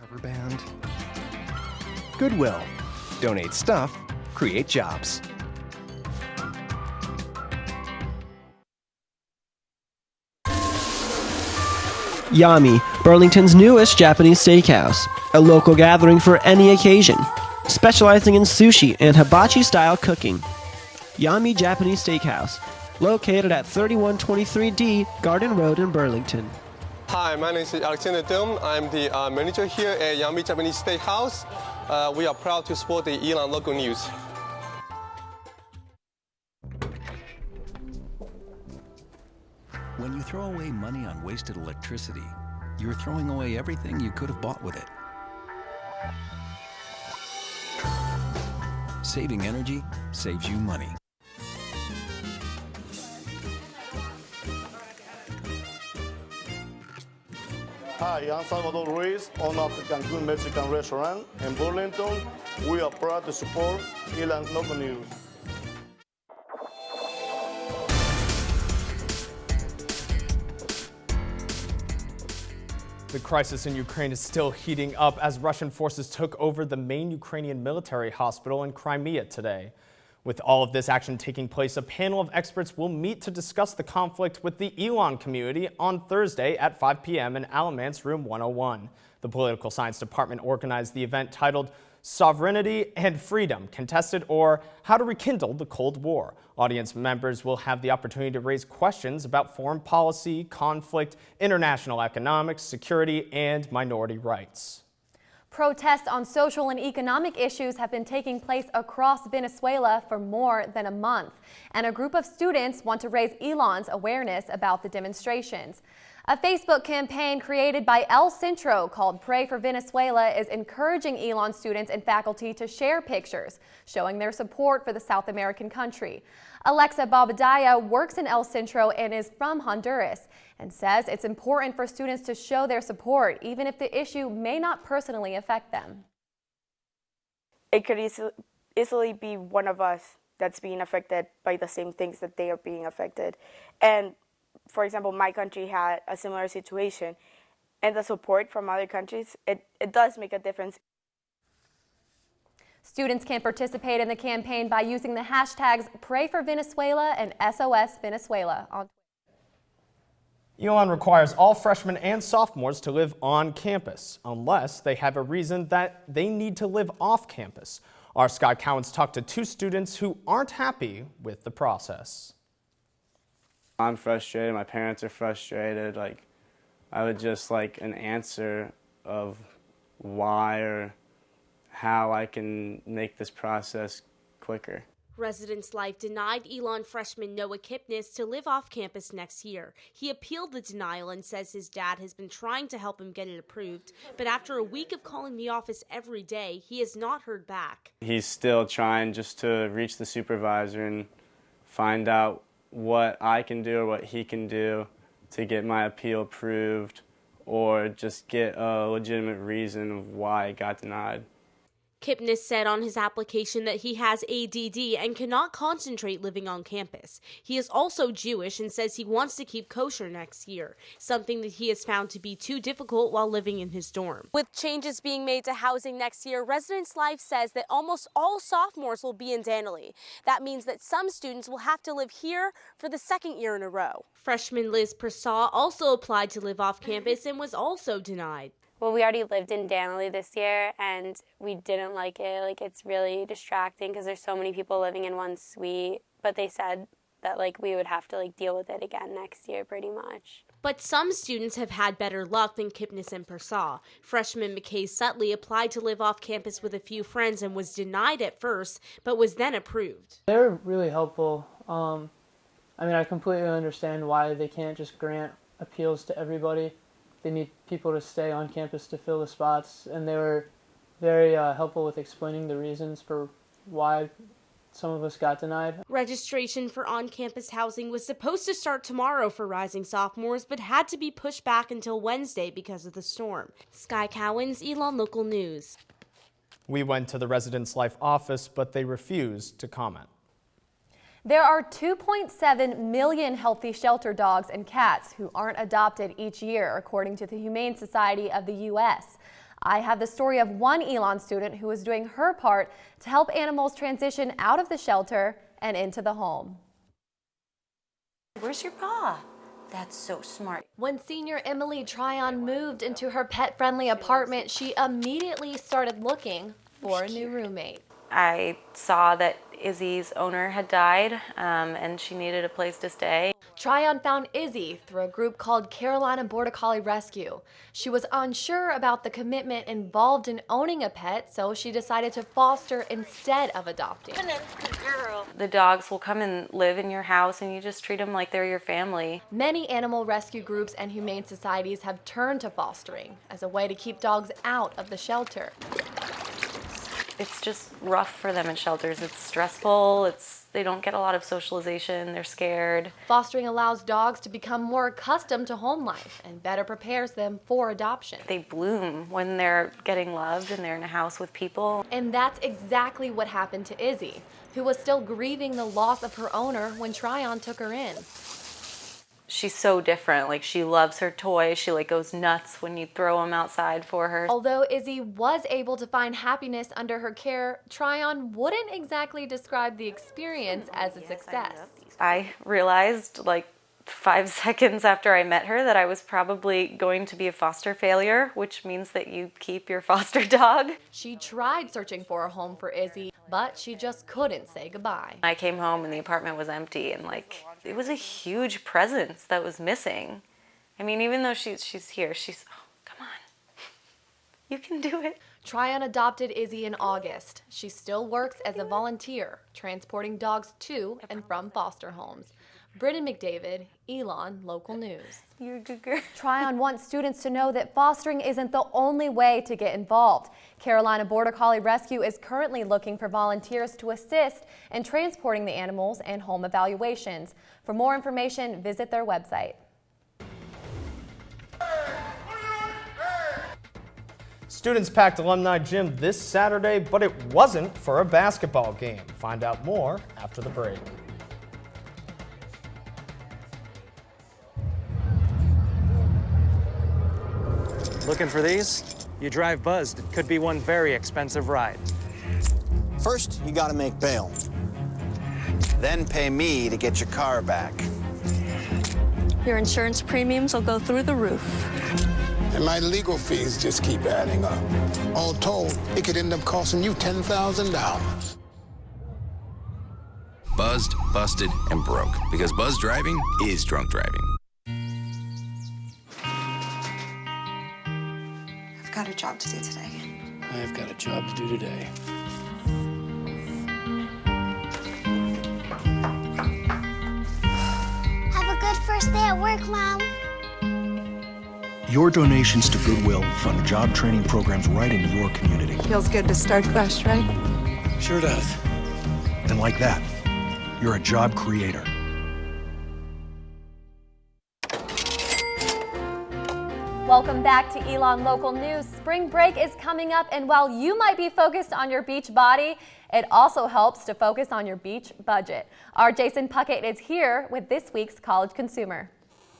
cover band. Goodwill. Donate stuff, create jobs. Yami, Burlington's newest Japanese steakhouse, a local gathering for any occasion, specializing in sushi and hibachi-style cooking. Yami Japanese Steakhouse, located at 3123D Garden Road in Burlington. Hi, my name is Alexander Dum. I'm the manager here at Yami Japanese Steakhouse. We are proud to support the Elon Local News. When you throw away money on wasted electricity, you're throwing away everything you could have bought with it. Saving energy saves you money. Hi, I'm Salvador Ruiz, owner of the Cancun Mexican restaurant in Burlington. We are proud to support Elon Local News. The crisis in Ukraine is still heating up as Russian forces took over the main Ukrainian military hospital in Crimea today. With all of this action taking place, a panel of experts will meet to discuss the conflict with the Elon community on Thursday at 5 p.m. in Alamance Room 101. The Political Science Department organized the event titled Sovereignty and Freedom, Contested or How to Rekindle the Cold War. Audience members will have the opportunity to raise questions about foreign policy, conflict, international economics, security, and minority rights. Protests on social and economic issues have been taking place across Venezuela for more than a month, and a group of students want to raise Elon's awareness about the demonstrations. A Facebook campaign created by El Centro called Pray for Venezuela is encouraging Elon students and faculty to share pictures showing their support for the South American country. Alexa Bobadilla works in El Centro and is from Honduras and says it's important for students to show their support even if the issue may not personally affect them. It could easily be one of us that's being affected by the same things that they are being affected. And for example, my country had a similar situation, and the support from other countries, it does make a difference. Students can participate in the campaign by using the hashtags Pray for Venezuela and SOS Venezuela on Twitter. ELN requires all freshmen and sophomores to live on campus, unless they have a reason that they need to live off campus. Our Scott Cowens talked to two students who aren't happy with the process. I'm frustrated, my parents are frustrated. I would just like an answer of why or how I can make this process quicker. Residence Life denied Elon freshman Noah Kipnis to live off campus next year. He appealed the denial and says his dad has been trying to help him get it approved, but after a week of calling the office every day, he has not heard back. He's still trying just to reach the supervisor and find out what I can do or what he can do to get my appeal approved or just get a legitimate reason of why it got denied. Kipnis said on his application that he has ADD and cannot concentrate living on campus. He is also Jewish and says he wants to keep kosher next year, something that he has found to be too difficult while living in his dorm. With changes being made to housing next year, Residence Life says that almost all sophomores will be in Danley. That means that some students will have to live here for the second year in a row. Freshman Liz Persaw also applied to live off campus and was also denied. Well, we already lived in Danley this year, and we didn't like it. It's really distracting because there's so many people living in one suite. But they said that, we would have to, deal with it again next year pretty much. But some students have had better luck than Kipnis and Persaw. Freshman McKay Sutley applied to live off campus with a few friends and was denied at first, but was then approved. They were really helpful. I completely understand why they can't just grant appeals to everybody. They need people to stay on campus to fill the spots, and they were very helpful with explaining the reasons for why some of us got denied. Registration for on-campus housing was supposed to start tomorrow for rising sophomores, but had to be pushed back until Wednesday because of the storm. Sky Cowens, Elon Local News. We went to the Residence Life office, but they refused to comment. There are 2.7 million healthy shelter dogs and cats who aren't adopted each year, according to the Humane Society of the U.S. I have the story of one Elon student who is doing her part to help animals transition out of the shelter and into the home. Where's your paw? That's so smart. When senior Emily Tryon moved into her pet-friendly apartment, she immediately started looking for a new roommate. I saw that Izzy's owner had died and she needed a place to stay. Tryon found Izzy through a group called Carolina Border Collie Rescue. She was unsure about the commitment involved in owning a pet, so she decided to foster instead of adopting. The dogs will come and live in your house and you just treat them like they're your family. Many animal rescue groups and humane societies have turned to fostering as a way to keep dogs out of the shelter. It's just rough for them in shelters. It's stressful. They don't get a lot of socialization. They're scared. Fostering allows dogs to become more accustomed to home life and better prepares them for adoption. They bloom when they're getting loved and they're in a house with people. And that's exactly what happened to Izzy, who was still grieving the loss of her owner when Tryon took her in. She's so different. Like, she loves her toys. She goes nuts when you throw them outside for her. Although Izzy was able to find happiness under her care, Tryon wouldn't exactly describe the experience as a success. I realized 5 seconds after I met her that I was probably going to be a foster failure, which means that you keep your foster dog. She tried searching for a home for Izzy, but she just couldn't say goodbye. I came home and the apartment was empty and it was a huge presence that was missing. I mean, even though she's here, oh, come on, you can do it. Tryon adopted Izzy in August. She still works as a volunteer, transporting dogs to and from foster homes. Britton McDavid, Elon Local News. You're a good girl. Tryon wants students to know that fostering isn't the only way to get involved. Carolina Border Collie Rescue is currently looking for volunteers to assist in transporting the animals and home evaluations. For more information, visit their website. Students packed Alumni Gym this Saturday, but it wasn't for a basketball game. Find out more after the break. Looking for these? You drive buzzed. It could be one very expensive ride. First, you gotta make bail. Then pay me to get your car back. Your insurance premiums will go through the roof. And my legal fees just keep adding up. All told, it could end up costing you $10,000. Buzzed, busted, and broke. Because buzz driving is drunk driving. I've got a job to do today. I've got a job to do today. Have a good first day at work, Mom. Your donations to Goodwill fund job training programs right in your community. Feels good to start fresh, right? Sure does. And like that, you're a job creator. Welcome back to Elon Local News. Spring break is coming up, and while you might be focused on your beach body, it also helps to focus on your beach budget. Our Jason Puckett is here with this week's College Consumer.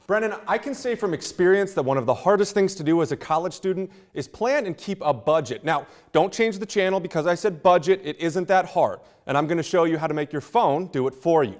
Brennan, I can say from experience that one of the hardest things to do as a college student is plan and keep a budget. Now, don't change the channel because I said budget. It isn't that hard, and I'm going to show you how to make your phone do it for you.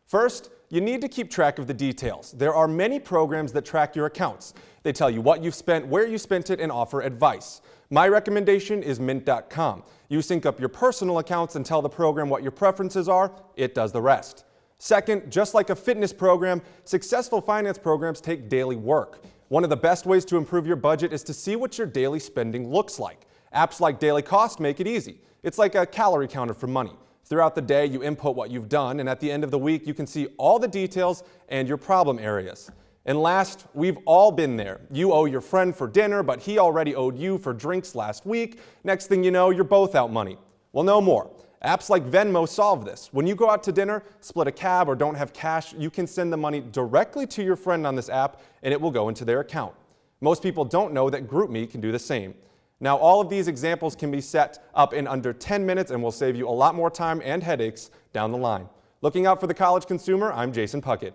First, you need to keep track of the details. There are many programs that track your accounts. They tell you what you've spent, where you spent it, and offer advice. My recommendation is Mint.com. You sync up your personal accounts and tell the program what your preferences are. It does the rest. Second, just like a fitness program, successful finance programs take daily work. One of the best ways to improve your budget is to see what your daily spending looks like. Apps like Daily Cost make it easy. It's like a calorie counter for money. Throughout the day, you input what you've done, and at the end of the week, you can see all the details and your problem areas. And last, we've all been there. You owe your friend for dinner, but he already owed you for drinks last week. Next thing you know, you're both out money. Well, no more. Apps like Venmo solve this. When you go out to dinner, split a cab, or don't have cash, you can send the money directly to your friend on this app, and it will go into their account. Most people don't know that GroupMe can do the same. Now, all of these examples can be set up in under 10 minutes and will save you a lot more time and headaches down the line. Looking out for the college consumer, I'm Jason Puckett.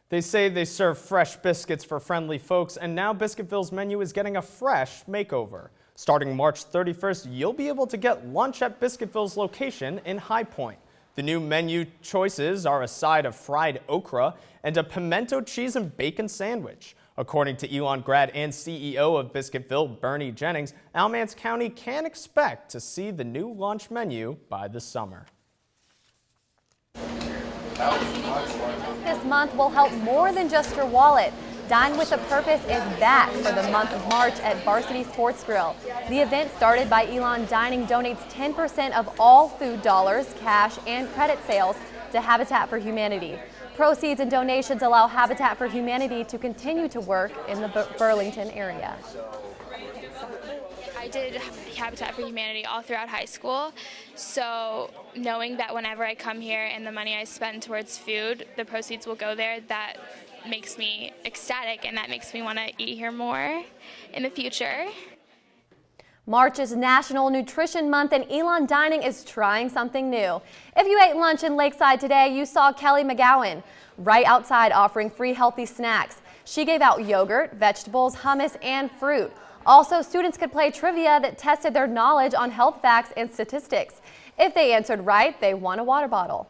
They say they serve fresh biscuits for friendly folks, and now Biscuitville's menu is getting a fresh makeover. Starting March 31st, you'll be able to get lunch at Biscuitville's location in High Point. The new menu choices are a side of fried okra and a pimento cheese and bacon sandwich. According to Elon grad and CEO of Biscuitville, Bernie Jennings, Alamance County can expect to see the new lunch menu by the summer. This month will help more than just your wallet. Dine with a Purpose is back for the month of March at Varsity Sports Grill. The event, started by Elon Dining, donates 10% of all food dollars, cash, and credit sales to Habitat for Humanity. Proceeds and donations allow Habitat for Humanity to continue to work in the Burlington area. I did Habitat for Humanity all throughout high school, so knowing that whenever I come here and the money I spend towards food, the proceeds will go there, that makes me ecstatic, and that makes me want to eat here more in the future. March is National Nutrition Month, and Elon Dining is trying something new. If you ate lunch in Lakeside today, you saw Kelly McGowan right outside offering free healthy snacks. She gave out yogurt, vegetables, hummus, and fruit. Also, students could play trivia that tested their knowledge on health facts and statistics. If they answered right, they won a water bottle.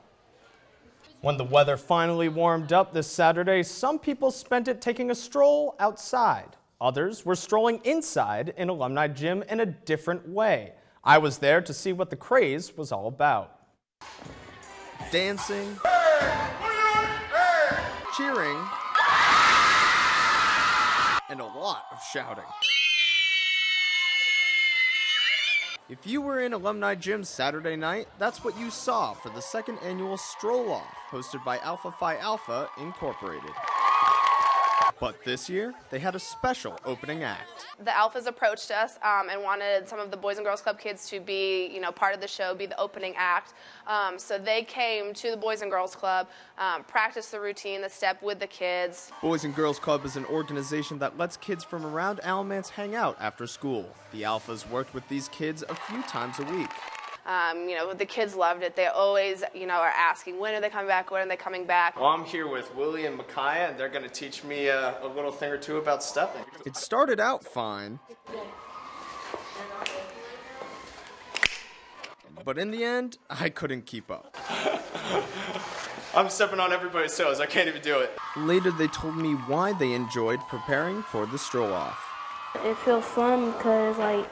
When the weather finally warmed up this Saturday, some people spent it taking a stroll outside. Others were strolling inside an alumni gym in a different way. I was there to see what the craze was all about. Dancing, cheering, and a lot of shouting. If you were in Alumni Gym Saturday night, that's what you saw for the second annual Stroll Off, hosted by Alpha Phi Alpha Incorporated. But this year, they had a special opening act. The Alphas approached us and wanted some of the Boys and Girls Club kids to be, part of the show, be the opening act. So they came to the Boys and Girls Club, practiced the routine, the step with the kids. Boys and Girls Club is an organization that lets kids from around Alamance hang out after school. The Alphas worked with these kids a few times a week. The kids loved it. They always, are asking, when are they coming back? When are they coming back? Well, I'm here with Willie and Micaiah, and they're going to teach me a little thing or two about stepping. It started out fine, but in the end, I couldn't keep up. I'm stepping on everybody's toes. I can't even do it. Later, they told me why they enjoyed preparing for the stroll off. It feels fun because,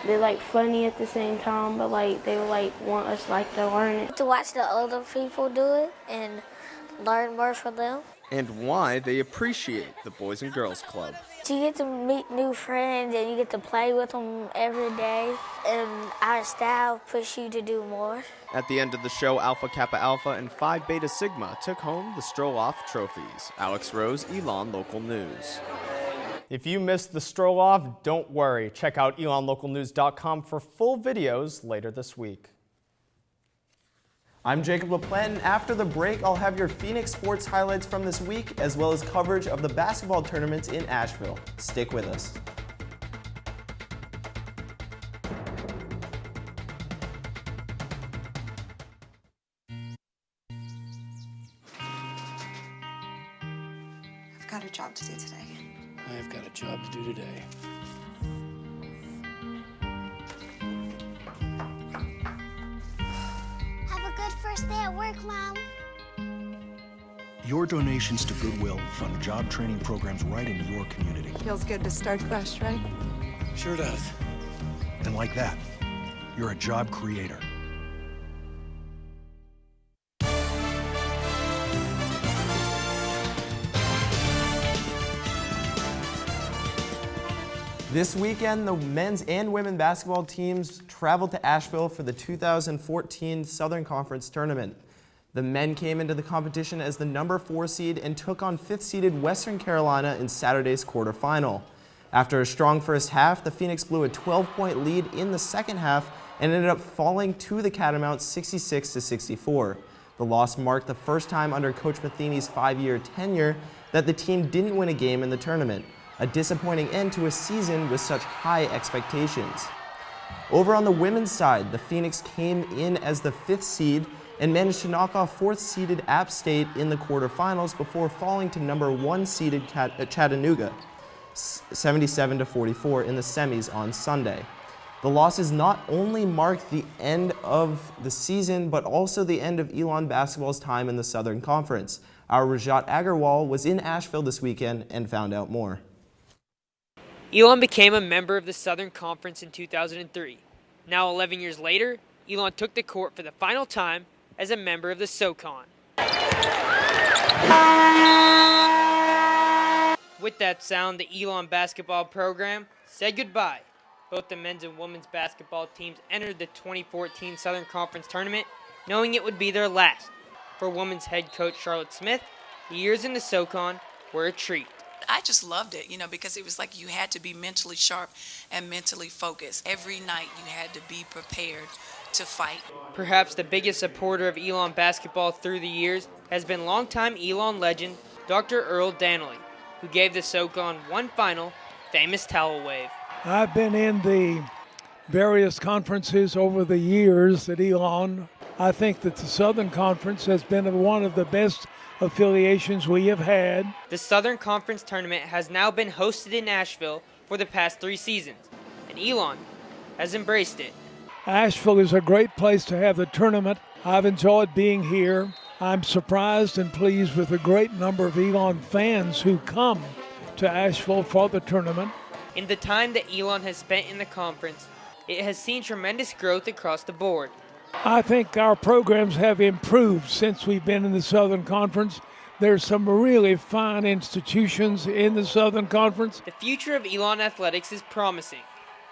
they're funny at the same time, but they want us to learn it. To watch the older people do it and learn more from them. And why they appreciate the Boys and Girls Club. So you get to meet new friends and you get to play with them every day, and our style push you to do more. At the end of the show, Alpha Kappa Alpha and Phi Beta Sigma took home the Stroll Off trophies. Alex Rose, Elon Local News. If you missed the stroll off, don't worry. Check out elonlocalnews.com for full videos later this week. I'm Jacob LaPlante, and after the break, I'll have your Phoenix sports highlights from this week, as well as coverage of the basketball tournaments in Asheville. Stick with us. I've got a job to do today. I've got a job to do today. Have a good first day at work, Mom. Your donations to Goodwill fund job training programs right in your community. Feels good to start fresh, right? Sure does. And like that, you're a job creator. This weekend, the men's and women's basketball teams traveled to Asheville for the 2014 Southern Conference Tournament. The men came into the competition as the number 4 seed and took on 5th-seeded Western Carolina in Saturday's quarterfinal. After a strong first half, the Phoenix blew a 12-point lead in the second half and ended up falling to the Catamounts 66-64. The loss marked the first time under Coach Matheny's 5-year tenure that the team didn't win a game in the tournament. A disappointing end to a season with such high expectations. Over on the women's side, the Phoenix came in as the 5th seed and managed to knock off 4th-seeded App State in the quarterfinals before falling to number 1-seeded Chattanooga, 77-44 in the semis on Sunday. The losses not only marked the end of the season, but also the end of Elon basketball's time in the Southern Conference. Our Rajat Agarwal was in Asheville this weekend and found out more. Elon became a member of the Southern Conference in 2003. Now 11 years later, Elon took the court for the final time as a member of the SoCon. With that sound, the Elon basketball program said goodbye. Both the men's and women's basketball teams entered the 2014 Southern Conference Tournament, knowing it would be their last. For women's head coach Charlotte Smith, the years in the SoCon were a treat. I just loved it, because it was like you had to be mentally sharp and mentally focused. Every night you had to be prepared to fight. Perhaps the biggest supporter of Elon basketball through the years has been longtime Elon legend Dr. Earl Danley, who gave the SoCon one final famous towel wave. I've been in the various conferences over the years at Elon. I think that the Southern Conference has been one of the best affiliations we have had. The Southern Conference Tournament has now been hosted in Asheville for the past 3 seasons, and Elon has embraced it. Asheville is a great place to have the tournament. I've enjoyed being here. I'm surprised and pleased with the great number of Elon fans who come to Asheville for the tournament. In the time that Elon has spent in the conference, it has seen tremendous growth across the board. I think our programs have improved since we've been in the Southern Conference. There's some really fine institutions in the Southern Conference. The future of Elon athletics is promising,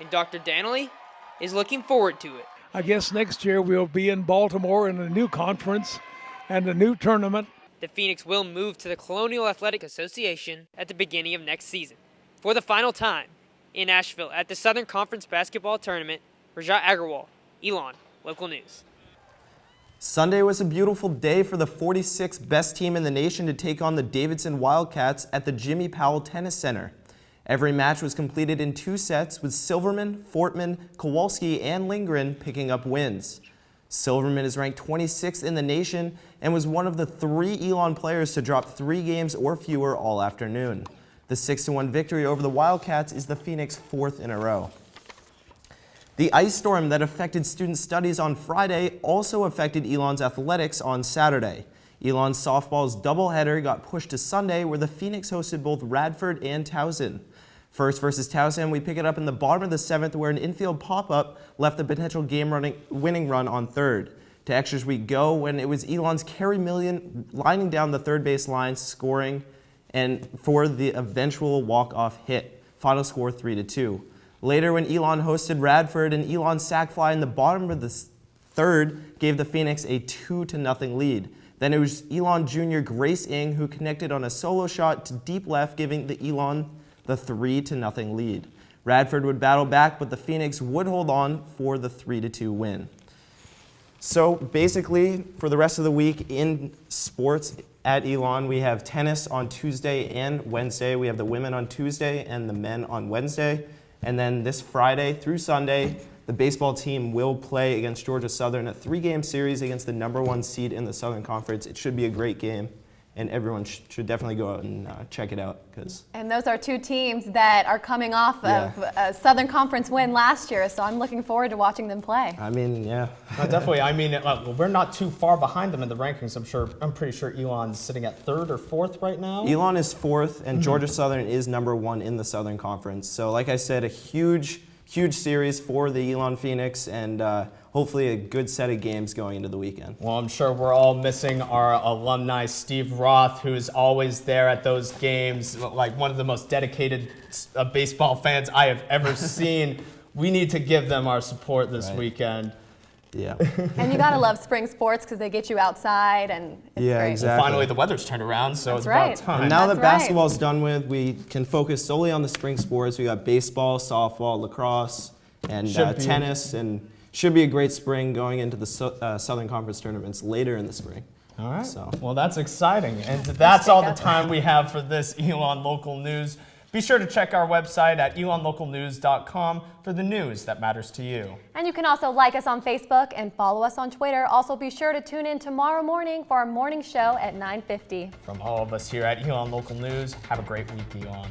and Dr. Danley is looking forward to it. I guess next year we'll be in Baltimore in a new conference and a new tournament. The Phoenix will move to the Colonial Athletic Association at the beginning of next season. For the final time in Asheville at the Southern Conference Basketball Tournament, Rajat Agarwal, Elon Local News. Sunday was a beautiful day for the 46th best team in the nation to take on the Davidson Wildcats at the Jimmy Powell Tennis Center. Every match was completed in 2 sets, with Silverman, Fortman, Kowalski, and Lindgren picking up wins. Silverman is ranked 26th in the nation and was one of the 3 Elon players to drop 3 games or fewer all afternoon. The 6-1 victory over the Wildcats is the Phoenix 4th in a row. The ice storm that affected student studies on Friday also affected Elon's athletics on Saturday. Elon's softball's doubleheader got pushed to Sunday, where the Phoenix hosted both Radford and Towson. First versus Towson, we pick it up in the bottom of the 7th, where an infield pop-up left a potential game-winning run on third. To extras we go when it was Elon's Kerry Million lining down the third base line, scoring, and for the eventual walk-off hit. Final score 3-2. Later, when Elon hosted Radford, an Elon sac fly in the bottom of the 3rd gave the Phoenix a 2-0 lead. Then it was Elon Jr. Grace Ng who connected on a solo shot to deep left, giving the Elon the 3-0 lead. Radford would battle back, but the Phoenix would hold on for the 3-2 win. So basically, for the rest of the week in sports at Elon, we have tennis on Tuesday and Wednesday. We have the women on Tuesday and the men on Wednesday. And then this Friday through Sunday, the baseball team will play against Georgia Southern, a 3-game series against the #1 seed in the Southern Conference. It should be a great game, and everyone should definitely go out and check it out. And those are 2 teams that are coming off of a Southern Conference win last year, so I'm looking forward to watching them play. I mean, yeah. Definitely. I mean, we're not too far behind them in the rankings. I'm pretty sure Elon's sitting at 3rd or 4th right now. Elon is 4th, and Georgia Southern is #1 in the Southern Conference. So like I said, a huge series for the Elon Phoenix, and hopefully a good set of games going into the weekend. Well, I'm sure we're all missing our alumni, Steve Roth, who's always there at those games, like one of the most dedicated baseball fans I have ever seen. We need to give them our support this weekend. Yeah. And you gotta love spring sports because they get you outside, and it's great. Exactly. Well, finally, the weather's turned around, so it's about time. And now that basketball's done with, we can focus solely on the spring sports. We got baseball, softball, lacrosse, and tennis, and should be a great spring going into the Southern Conference tournaments later in the spring. All right. Well, that's exciting, and that's all the time we have for this Elon Local News. Be sure to check our website at elonlocalnews.com for the news that matters to you. And you can also like us on Facebook and follow us on Twitter. Also, be sure to tune in tomorrow morning for our morning show at 9:50. From all of us here at Elon Local News, have a great week, Elon.